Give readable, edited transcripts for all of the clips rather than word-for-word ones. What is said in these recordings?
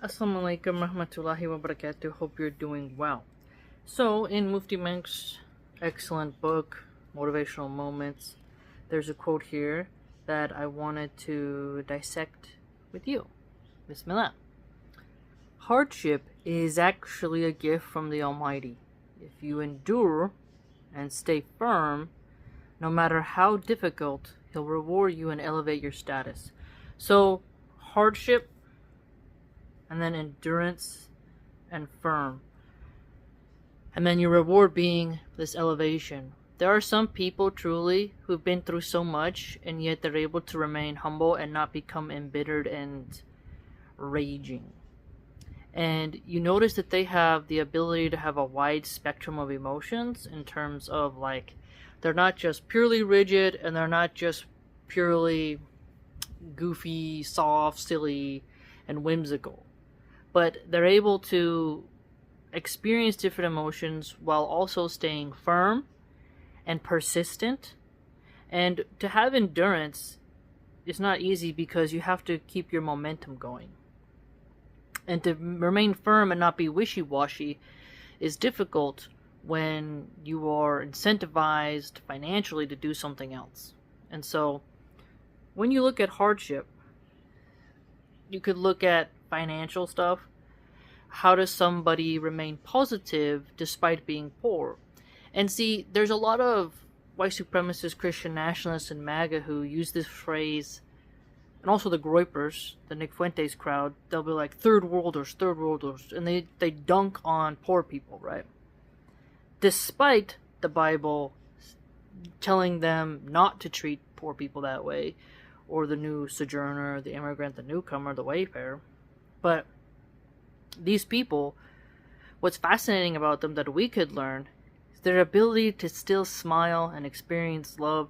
Assalamu alaikum rahmatullahi wa barakatuh. Hope you're doing well. So, in Mufti Menk's excellent book, Motivational Moments, there's a quote here that I wanted to dissect with you. Bismillah. Hardship is actually a gift from the Almighty. If you endure and stay firm, no matter how difficult, He'll reward you and elevate your status. So, hardship, and then endurance and firm. And then your reward being this elevation. There are some people truly who've been through so much and yet they're able to remain humble and not become embittered and raging. And you notice that they have the ability to have a wide spectrum of emotions in terms of like, they're not just purely rigid and they're not just purely goofy, soft, silly, and whimsical. But they're able to experience different emotions while also staying firm and persistent. And to have endurance is not easy because you have to keep your momentum going. And to remain firm and not be wishy-washy is difficult when you are incentivized financially to do something else. And so when you look at hardship, you could look at financial stuff. How does somebody remain positive despite being poor? And see, there's a lot of white supremacist Christian nationalists and MAGA who use this phrase, and also the Groypers, the Nick Fuentes crowd. They'll be like, third worlders, and they dunk on poor people, right? Despite the Bible telling them not to treat poor people that way, or the new sojourner, the immigrant, the newcomer, the wayfarer. But these people, what's fascinating about them that we could learn is their ability to still smile and experience love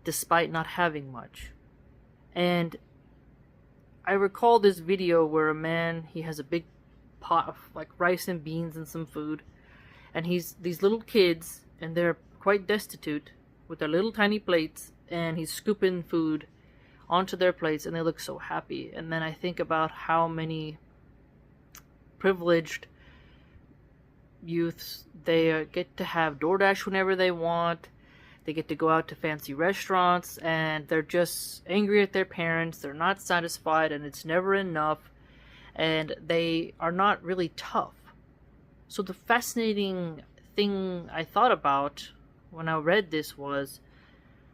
despite not having much. And I recall this video where a man, he has a big pot of like rice and beans and some food, and these little kids, and they're quite destitute with their little tiny plates, and he's scooping food onto their plates, and they look so happy. And then I think about how many privileged youths, they get to have DoorDash whenever they want, they get to go out to fancy restaurants, and they're just angry at their parents, they're not satisfied, and it's never enough, and they are not really tough. So the fascinating thing I thought about when I read this was,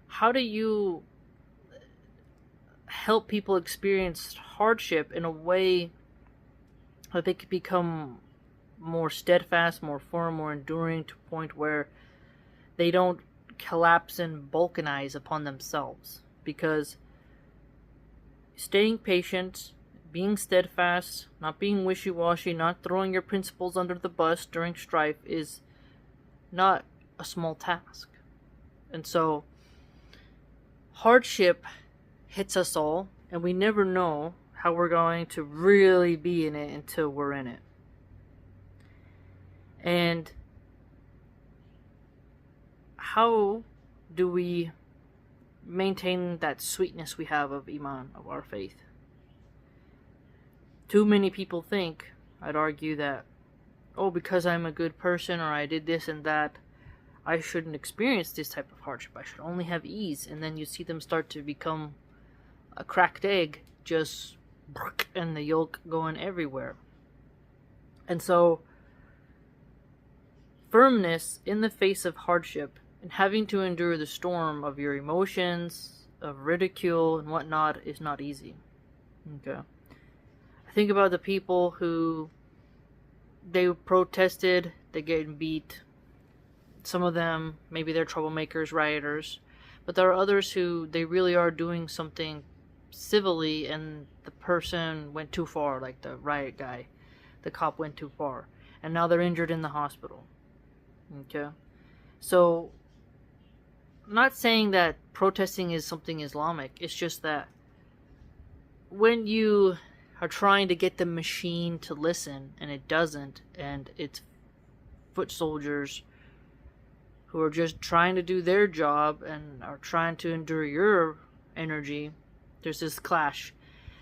how do you help people experience hardship in a way that they could become more steadfast, more firm, more enduring, to a point where they don't collapse and balkanize upon themselves? Because staying patient, being steadfast, not being wishy-washy, not throwing your principles under the bus during strife is not a small task. And so hardship hits us all, and we never know how we're going to really be in it until we're in it. And how do we maintain that sweetness we have of Iman, of our faith? Too many people think, I'd argue, that, oh, because I'm a good person or I did this and that, I shouldn't experience this type of hardship. I should only have ease. And then you see them start to become a cracked egg, just and the yolk going everywhere. And so firmness in the face of hardship and having to endure the storm of your emotions, of ridicule and whatnot, is not easy. Okay. I think about the people who, they protested, they get beat. Some of them, maybe they're troublemakers, rioters, but there are others who, they really are doing something civilly and the person went too far, like the riot guy. The cop went too far, and now they're injured in the hospital. Okay? So, I'm not saying that protesting is something Islamic. It's just that when you are trying to get the machine to listen and it doesn't, and it's foot soldiers who are just trying to do their job and are trying to endure your energy, there's this clash.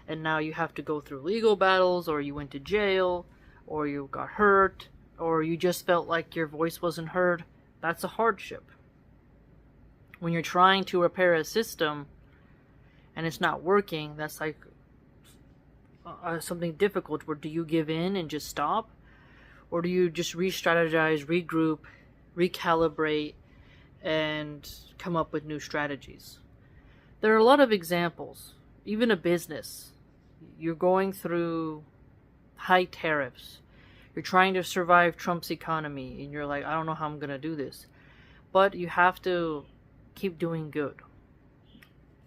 and now you have to go through legal battles, or you went to jail, or you got hurt, or you just felt like your voice wasn't heard. That's a hardship. When you're trying to repair a system and it's not working, that's like something difficult. Where do you give in and just stop? Or do you just re-strategize, regroup, recalibrate, and come up with new strategies? There are a lot of examples. Even a business. You're going through high tariffs. You're trying to survive Trump's economy, and you're like, I don't know how I'm going to do this. But you have to keep doing good.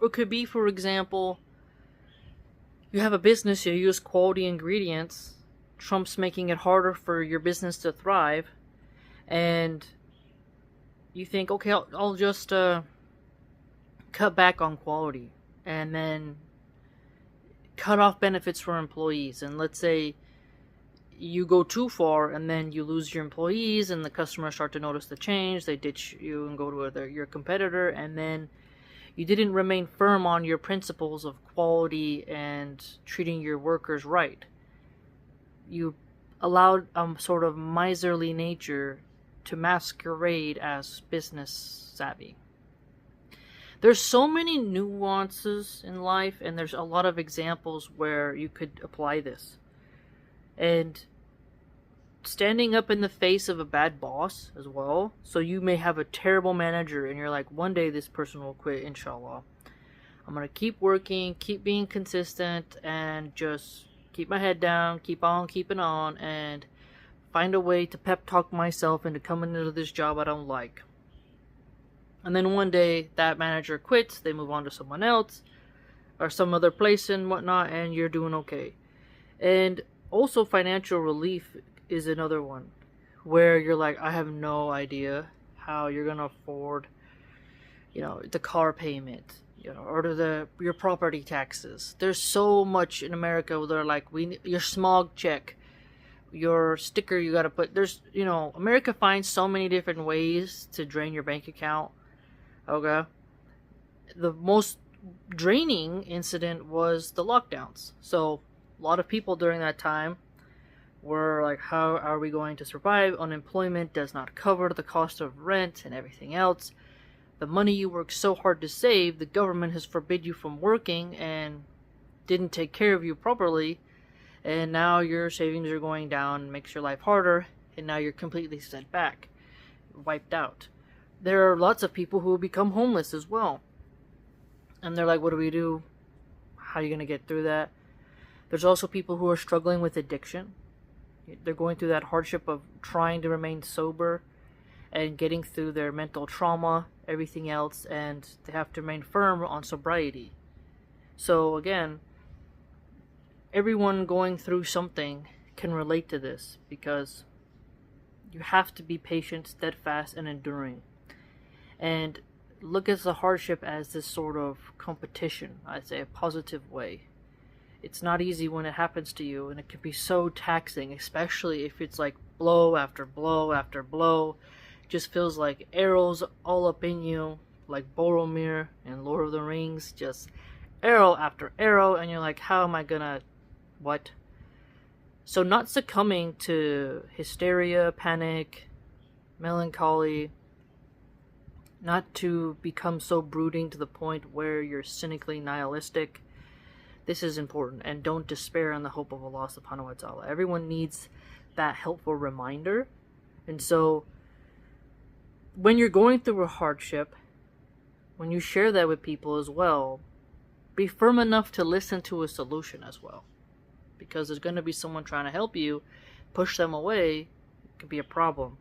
It could be, for example, you have a business, you use quality ingredients. Trump's making it harder for your business to thrive, and you think, okay, I'll just cut back on quality, and then cut off benefits for employees. And let's say you go too far, and then you lose your employees, and the customers start to notice the change. They ditch you and go to your competitor, and then you didn't remain firm on your principles of quality and treating your workers right. You allowed sort of miserly nature to masquerade as business savvy. There's so many nuances in life, and there's a lot of examples where you could apply this. And standing up in the face of a bad boss as well. So you may have a terrible manager, and you're like, one day this person will quit, inshallah. I'm going to keep working, keep being consistent, and just keep my head down, keep on keeping on, and find a way to pep talk myself into coming into this job I don't like. And then one day that manager quits, they move on to someone else or some other place and whatnot, and you're doing okay. And also financial relief is another one where you're like, I have no idea how you're going to afford, the car payment, or your property taxes. There's so much in America where they're like, your smog check, your sticker you got to put. America finds so many different ways to drain your bank account. Okay. The most draining incident was the lockdowns. So a lot of people during that time were like, how are we going to survive? Unemployment does not cover the cost of rent and everything else. The money you work so hard to save, the government has forbid you from working and didn't take care of you properly. And now your savings are going down, makes your life harder, and now you're completely set back, wiped out. There are lots of people who become homeless as well. And they're like, what do we do? How are you going to get through that? There's also people who are struggling with addiction. They're going through that hardship of trying to remain sober and getting through their mental trauma, everything else, and they have to remain firm on sobriety. So again, everyone going through something can relate to this, because you have to be patient, steadfast, and enduring. And look at the hardship as this sort of competition, I'd say a positive way. It's not easy when it happens to you, and it can be so taxing, especially if it's like blow after blow after blow. It just feels like arrows all up in you, like Boromir in Lord of the Rings, just arrow after arrow, and you're like, how am I gonna, what? So not succumbing to hysteria, panic, melancholy, not to become so brooding to the point where you're cynically nihilistic. This is important, and don't despair in the hope of Allah subhanahu wa ta'ala. Everyone needs that helpful reminder. And so when you're going through a hardship, when you share that with people as well, be firm enough to listen to a solution as well. Because there's going to be someone trying to help you, push them away, it could be a problem.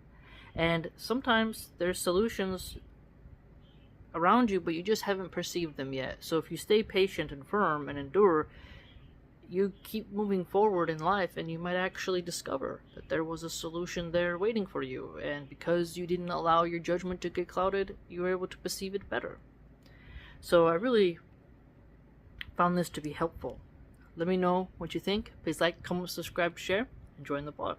And sometimes there's solutions around you, but you just haven't perceived them yet. So if you stay patient and firm and endure, you keep moving forward in life, and you might actually discover that there was a solution there waiting for you. And because you didn't allow your judgment to get clouded, you were able to perceive it better. So I really found this to be helpful. Let me know what you think. Please like, comment, subscribe, share, and join the blog.